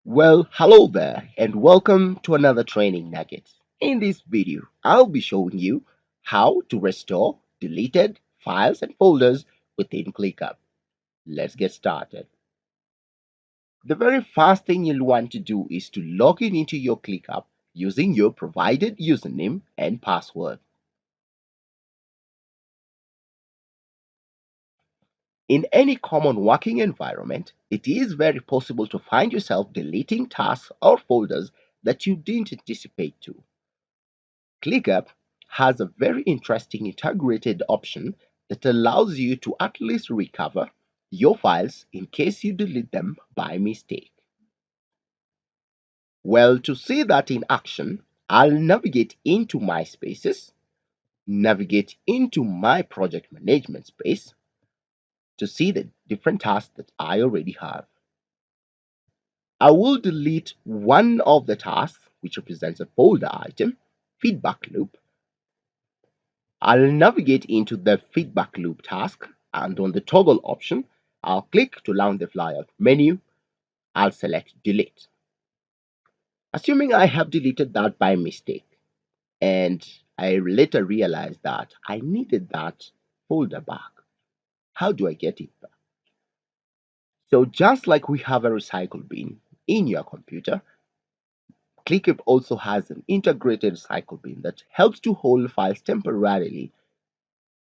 Well, hello there and welcome to another training nugget. In this video, I'll be showing you how to restore deleted files and folders within Clickup. Let's get started. The very first thing you'll want to do is to log in into your Clickup using your provided username and password. In any common working environment, it is very possible to find yourself deleting tasks or folders that you didn't anticipate to. ClickUp has a very interesting integrated option that allows you to at least recover your files in case you delete them by mistake. Well, to see that in action, I'll navigate into my spaces, navigate into my project management space to see the different tasks that I already have. I will delete one of the tasks, which represents a folder item, feedback loop. I'll navigate into the feedback loop task, and on the toggle option, I'll click to launch the flyout menu. I'll select delete. Assuming I have deleted that by mistake, and I later realized that I needed that folder back. How do I get it back? So just like we have a recycle bin in your computer, ClickUp also has an integrated recycle bin that helps to hold files temporarily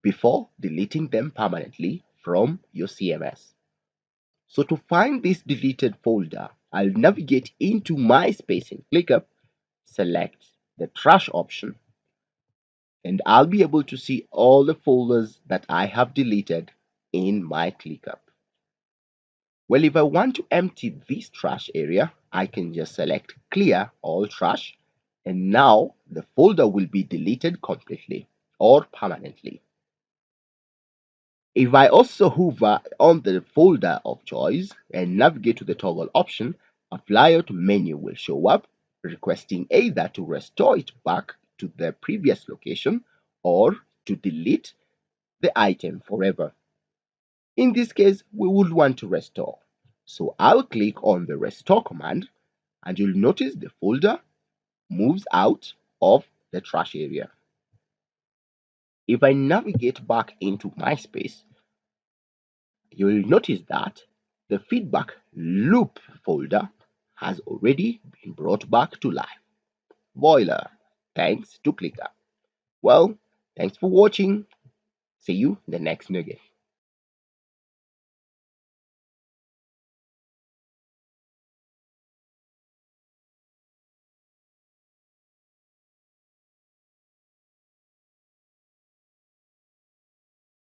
before deleting them permanently from your CMS. So to find this deleted folder, I'll navigate into my space in ClickUp, select the trash option, and I'll be able to see all the folders that I have deleted in my ClickUp. Well, if I want to empty this trash area, I can just select clear all trash, and now the folder will be deleted completely or permanently. If I also hover on the folder of choice and navigate to the toggle option, a flyout menu will show up requesting either to restore it back to the previous location or to delete the item forever. In this case, we would want to restore. So I'll click on the restore command and you'll notice the folder moves out of the trash area. If I navigate back into my space, you will notice that the feedback loop folder has already been brought back to life. Voila! Thanks to ClickUp. Well, thanks for watching. See you in the next nugget.